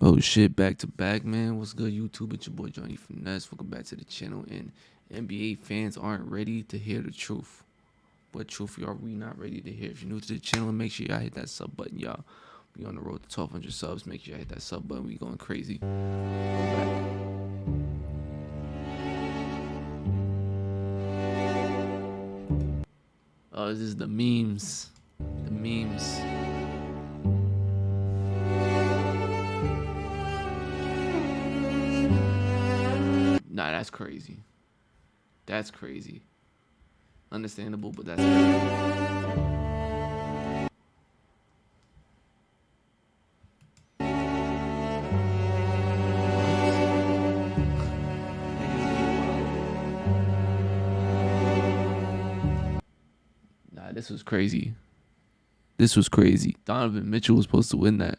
Oh shit, back to back, man. What's good, YouTube? It's your boy Johnny Finesse. Welcome back to the channel. And NBA fans aren't ready to hear the truth. What truth are we not ready to hear? If you're new to the channel, make sure y'all hit that sub button, y'all. We on the road to 1,200 subs. Make sure y'all hit that sub button. We going crazy. Oh, this is the memes. The memes. Nah, that's crazy. That's crazy. Understandable, but that's crazy. Nah, this was crazy. This was crazy. Donovan Mitchell was supposed to win that.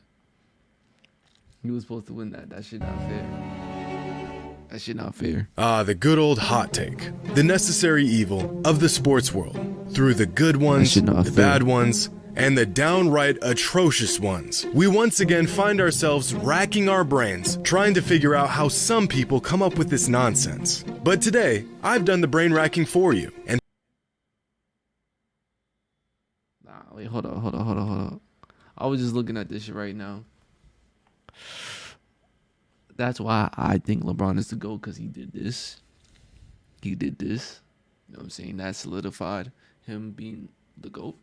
He was supposed to win that. That shit not fair. That shit not fair. The good old hot take. The necessary evil of the sports world. Through the good ones, the bad ones, and the downright atrocious ones. We once again find ourselves racking our brains, trying to figure out how some people come up with this nonsense. But today, I've done the brain racking for you. And wait, hold on. I was just looking at this shit right now. That's why I think LeBron is the GOAT, because he did this. He did this. You know what I'm saying? That solidified him being the GOAT.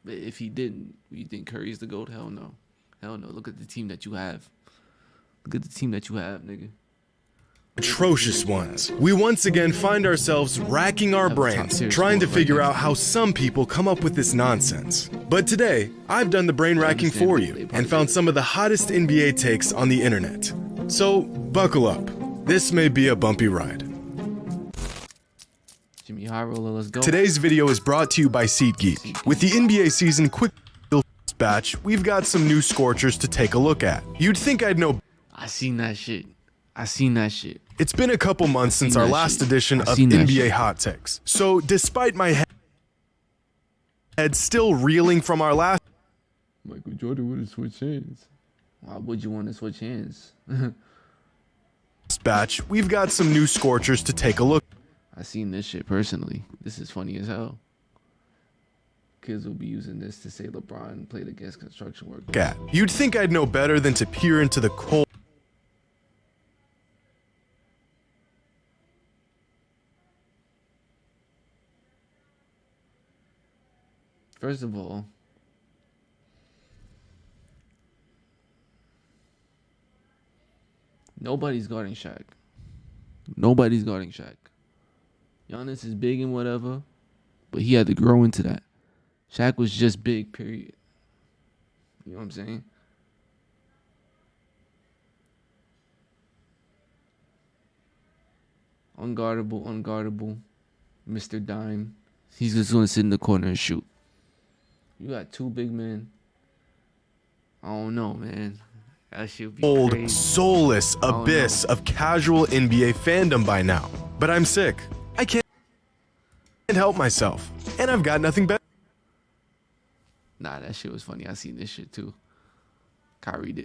But if he didn't, you think Curry's the GOAT? Hell no. Hell no. Look at the team that you have. Look at the team that you have, nigga. Atrocious ones. We once again find ourselves racking our brains, trying to figure out how some people come up with this nonsense. But today, I've done the brain racking for you and found some of the hottest NBA takes on the internet. So, buckle up. This may be a bumpy ride. Jimmy Highroller, let's go. Today's video is brought to you by SeatGeek. With the NBA season quick batch, we've got some new scorchers to take a look at. You'd think I'd know. I seen that shit. It's been a couple months since our last edition of NBA Hot Takes. So, despite my head still reeling from our last Michael Jordan would have switched hands. Why would you want to switch hands? batch, we've got some new scorchers to take a look. I seen this shit personally. This is funny as hell. Kids will be using this to say LeBron played against construction workers. You'd think I'd know better than to peer into the cold. First of all, nobody's guarding Shaq. Nobody's guarding Shaq. Giannis is big and whatever, but he had to grow into that. Shaq was just big, period. You know what I'm saying? Unguardable. Mr. Dime. He's just going to sit in the corner and shoot. You got two big men. I don't know, man. That shit be old, crazy. Soulless abyss of casual NBA fandom by now. But I'm sick. I can't help myself. And I've got nothing better. Nah, that shit was funny. I seen this shit too. Kyrie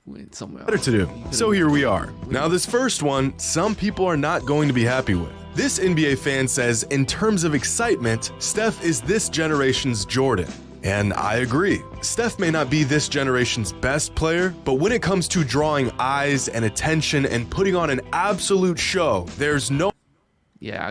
went somewhere else. Better to do. So here we are. Now this first one, some people are not going to be happy with. This NBA fan says, in terms of excitement, Steph is this generation's Jordan. And I agree. Steph may not be this generation's best player, but when it comes to drawing eyes and attention and putting on an absolute show, there's no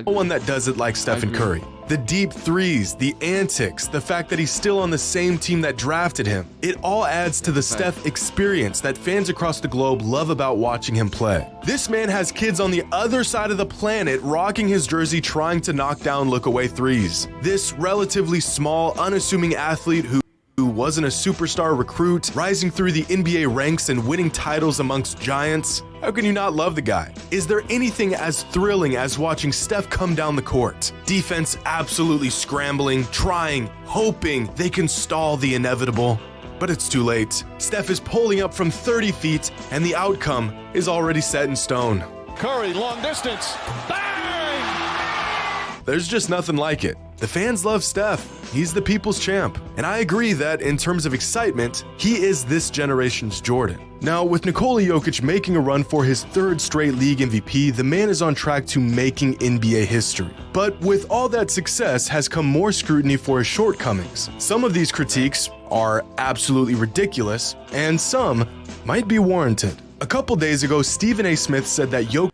one that does it like Stephen Curry. The deep threes, the antics, the fact that he's still on the same team that drafted him, it all adds to the Steph experience that fans across the globe love about watching him play. This man has kids on the other side of the planet rocking his jersey trying to knock down look-away threes. This relatively small, unassuming athlete who wasn't a superstar recruit, rising through the NBA ranks and winning titles amongst giants. How can you not love the guy? Is there anything as thrilling as watching Steph come down the court? Defense absolutely scrambling, trying, hoping they can stall the inevitable. But it's too late. Steph is pulling up from 30 feet, and the outcome is already set in stone. Curry, long distance. Bang! There's just nothing like it. The fans love Steph. He's the people's champ. And I agree that in terms of excitement, he is this generation's Jordan. Now, with Nikola Jokic making a run for his third straight league MVP, the man is on track to making NBA history. But with all that success has come more scrutiny for his shortcomings. Some of these critiques are absolutely ridiculous, and some might be warranted. A couple days ago, Stephen A. Smith said that Jokic...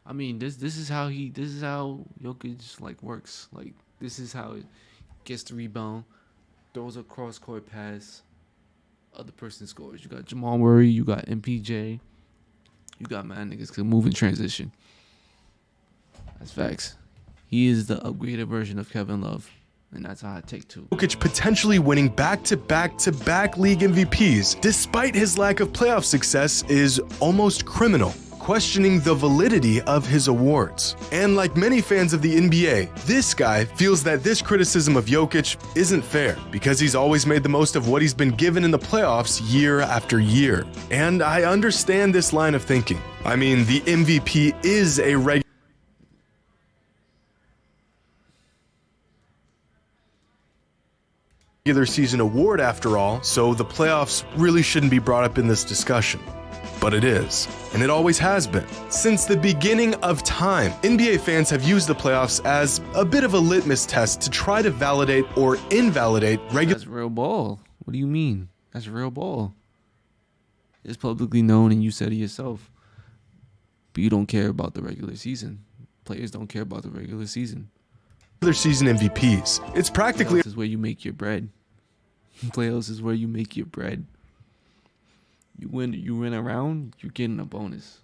I mean, this is how Jokic like works. Like, this is how it gets the rebound, throws a cross-court pass, other person scores. You got Jamal Murray, you got MPJ, you got mad niggas can move in transition. That's facts. He is the upgraded version of Kevin Love, and that's how I take two. Jokic potentially winning back-to-back-to-back league MVPs, despite his lack of playoff success, is almost criminal, questioning the validity of his awards. And like many fans of the NBA, this guy feels that this criticism of Jokic isn't fair because he's always made the most of what he's been given in the playoffs year after year. And I understand this line of thinking. I mean, the MVP is a regular season award after all, so the playoffs really shouldn't be brought up in this discussion. But it is, and it always has been. Since the beginning of time, NBA fans have used the playoffs as a bit of a litmus test to try to validate or invalidate regular... That's real ball. What do you mean? That's real ball. It's publicly known, and you said it yourself. But you don't care about the regular season. Players don't care about the regular season. Season MVPs. It's practically... Playoffs is where you make your bread. Playoffs is where you make your bread. You win a round, you're getting a bonus.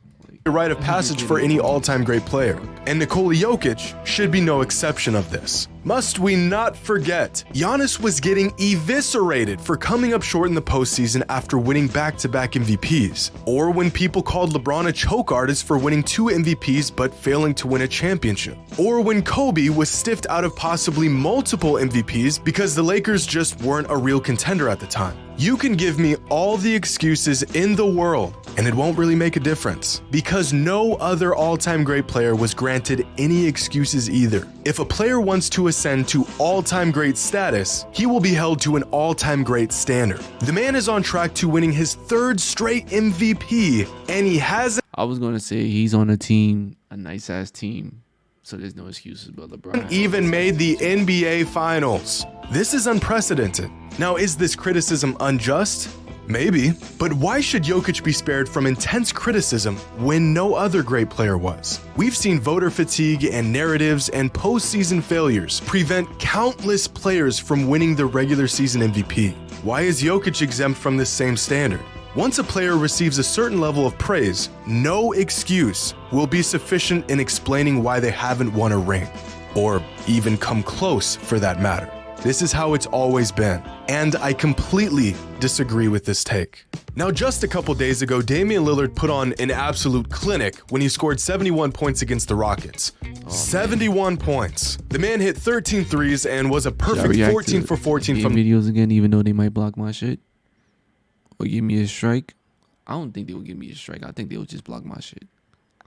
A rite of passage for any all-time great player, and Nikola Jokic should be no exception of this. Must we not forget, Giannis was getting eviscerated for coming up short in the postseason after winning back-to-back MVPs, or when people called LeBron a choke artist for winning 2 MVPs but failing to win a championship, or when Kobe was stiffed out of possibly multiple MVPs because the Lakers just weren't a real contender at the time. You can give me all the excuses in the world, and it won't really make a difference, because no other all-time great player was granted any excuses either. If a player wants to ascend to all-time great status, he will be held to an all-time great standard. The man is on track to winning his 3rd straight MVP, and he has... I was going to say he's on a team, a nice-ass team, so there's no excuses but LeBron. Even made the NBA Finals. This is unprecedented. Now, is this criticism unjust? Maybe, but why should Jokic be spared from intense criticism when no other great player was? We've seen voter fatigue and narratives and postseason failures prevent countless players from winning the regular season MVP. Why is Jokic exempt from this same standard? Once a player receives a certain level of praise, no excuse will be sufficient in explaining why they haven't won a ring, or even come close for that matter. This is how it's always been, and I completely disagree with this take. Now, just a couple days ago, Damian Lillard put on an absolute clinic when he scored 71 points against the Rockets. 71 points. The man hit 13 threes and was a perfect 14 for 14 from videos again, even though they might block my shit or give me a strike. I don't think they will give me a strike. I think they will just block my shit.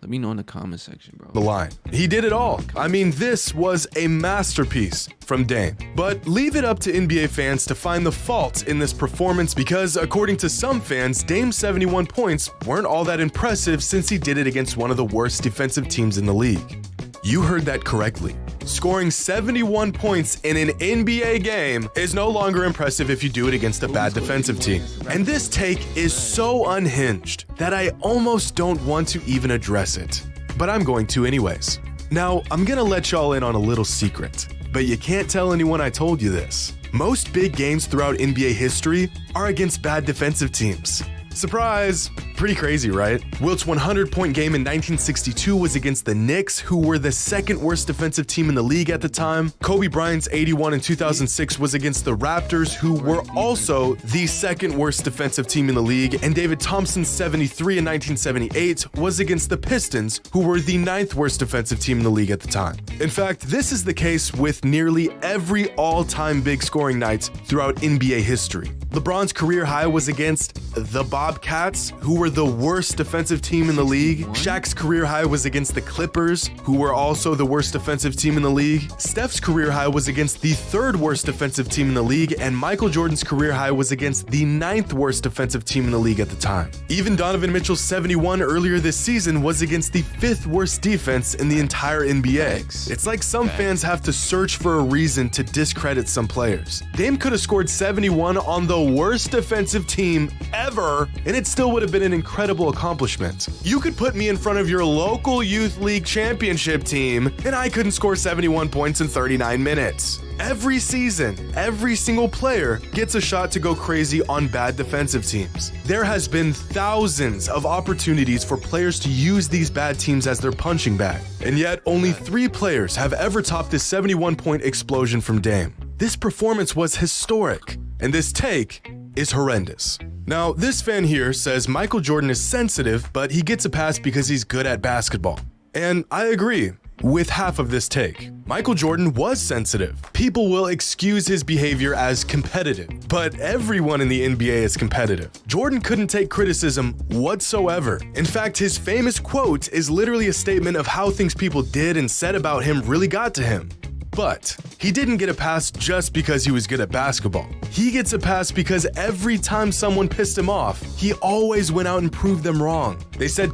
Let me know in the comment section, bro. The line. He did it all. I mean, this was a masterpiece from Dame. But leave it up to NBA fans to find the fault in this performance because, according to some fans, Dame's 71 points weren't all that impressive since he did it against one of the worst defensive teams in the league. You heard that correctly. Scoring 71 points in an NBA game is no longer impressive if you do it against a bad defensive team. And this take is so unhinged that I almost don't want to even address it. But I'm going to anyways. Now, I'm gonna let y'all in on a little secret, but you can't tell anyone I told you this. Most big games throughout NBA history are against bad defensive teams. Surprise! Pretty crazy, right? Wilt's 100-point game in 1962 was against the Knicks, who were the 2nd worst defensive team in the league at the time. Kobe Bryant's 81 in 2006 was against the Raptors, who were also the 2nd worst defensive team in the league. And David Thompson's 73 in 1978 was against the Pistons, who were the 9th worst defensive team in the league at the time. In fact, this is the case with nearly every all-time big scoring night throughout NBA history. LeBron's career high was against the Bobcats, who were the worst defensive team in the league. Shaq's career high was against the Clippers, who were also the worst defensive team in the league. Steph's career high was against the 3rd worst defensive team in the league, and Michael Jordan's career high was against the 9th worst defensive team in the league at the time. Even Donovan Mitchell's 71 earlier this season was against the 5th worst defense in the entire NBA. It's like some fans have to search for a reason to discredit some players. Dame could have scored 71 on the worst defensive team ever, and it still would have been an incredible accomplishment. You could put me in front of your local youth league championship team, and I couldn't score 71 points in 39 minutes. Every season, every single player gets a shot to go crazy on bad defensive teams. There has been thousands of opportunities for players to use these bad teams as their punching bag, and yet only 3 players have ever topped this 71-point explosion from Dame. This performance was historic, and this take is horrendous. Now, this fan here says Michael Jordan is sensitive, but he gets a pass because he's good at basketball. And I agree with half of this take. Michael Jordan was sensitive. People will excuse his behavior as competitive, but everyone in the NBA is competitive. Jordan couldn't take criticism whatsoever. In fact, his famous quote is literally a statement of how things people did and said about him really got to him. But he didn't get a pass just because he was good at basketball. He gets a pass because every time someone pissed him off, he always went out and proved them wrong. They said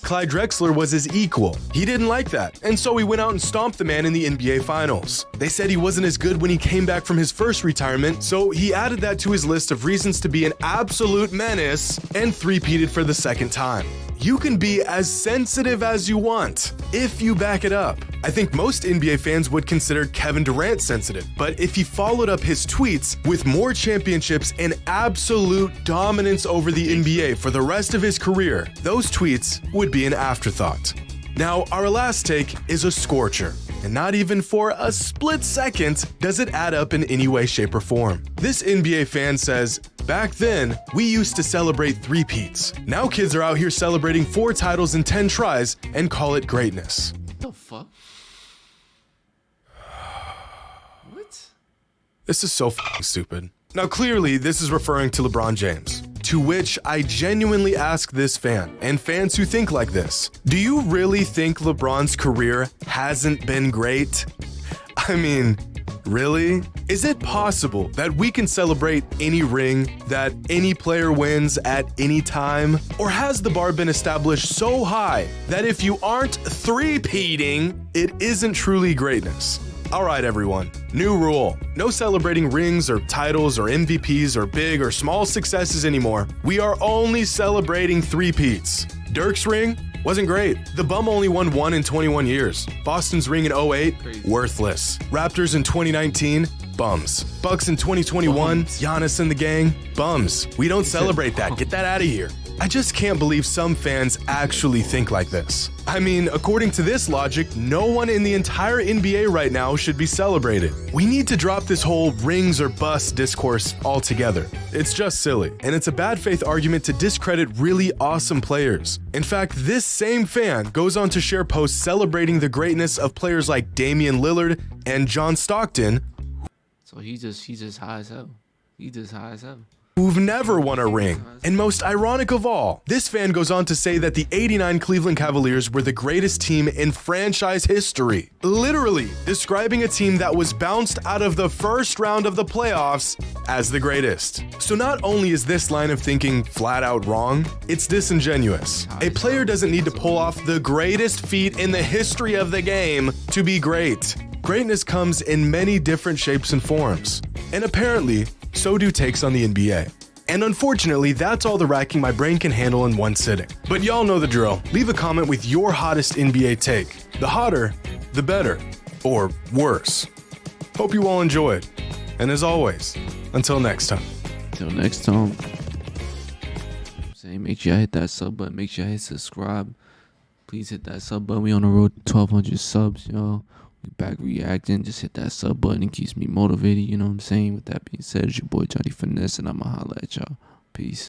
Clyde Drexler was his equal. He didn't like that, and so he went out and stomped the man in the NBA Finals. They said he wasn't as good when he came back from his first retirement, so he added that to his list of reasons to be an absolute menace and three-peated for the 2nd time. You can be as sensitive as you want if you back it up. I think most NBA fans would consider Kevin Durant sensitive, but if he followed up his tweets with more championships and absolute dominance over the NBA for the rest of his career, those tweets would be an afterthought. Now, our last take is a scorcher, and not even for a split second does it add up in any way, shape, or form. This NBA fan says, "Back then, we used to celebrate three-peats. Now kids are out here celebrating 4 titles in 10 tries and call it greatness." What the fuck? What? This is so f***ing stupid. Now clearly, this is referring to LeBron James. To which I genuinely ask this fan, and fans who think like this, do you really think LeBron's career hasn't been great? I mean, really? Is it possible that we can celebrate any ring that any player wins at any time? Or has the bar been established so high that if you aren't three-peating, it isn't truly greatness? All right, everyone, new rule. No celebrating rings or titles or MVPs or big or small successes anymore. We are only celebrating three-peats. Dirk's ring wasn't great. The bum only won 1 in 21 years. Boston's ring in 08, worthless. Raptors in 2019, bums. Bucks in 2021, Giannis and the gang, bums. We don't celebrate that. Get that out of here. I just can't believe some fans actually think like this. I mean, according to this logic, no one in the entire NBA right now should be celebrated. We need to drop this whole rings or bust discourse altogether. It's just silly, and it's a bad faith argument to discredit really awesome players. In fact, this same fan goes on to share posts celebrating the greatness of players like Damian Lillard and John Stockton. So he's just high as hell. He just high as hell. Who've never won a ring. And most ironic of all, this fan goes on to say that the '89 Cleveland Cavaliers were the greatest team in franchise history, literally describing a team that was bounced out of the first round of the playoffs as the greatest. So not only is this line of thinking flat out wrong, it's disingenuous. A player doesn't need to pull off the greatest feat in the history of the game to be great. Greatness comes in many different shapes and forms, and apparently, so do takes on the NBA. And unfortunately, that's all the racking my brain can handle in one sitting. But y'all know the drill. Leave a comment with your hottest NBA take. The hotter, the better. Or worse. Hope you all enjoyed. And as always, until next time. Until next time. Saying, make sure you hit that sub button. Make sure you hit subscribe. Please hit that sub button. We on the road to 1,200 subs, y'all. We back reacting. Just hit that sub button. It keeps me motivated. You know what I'm saying? With that being said, it's your boy Johnny Finesse, and I'ma holla at y'all. Peace.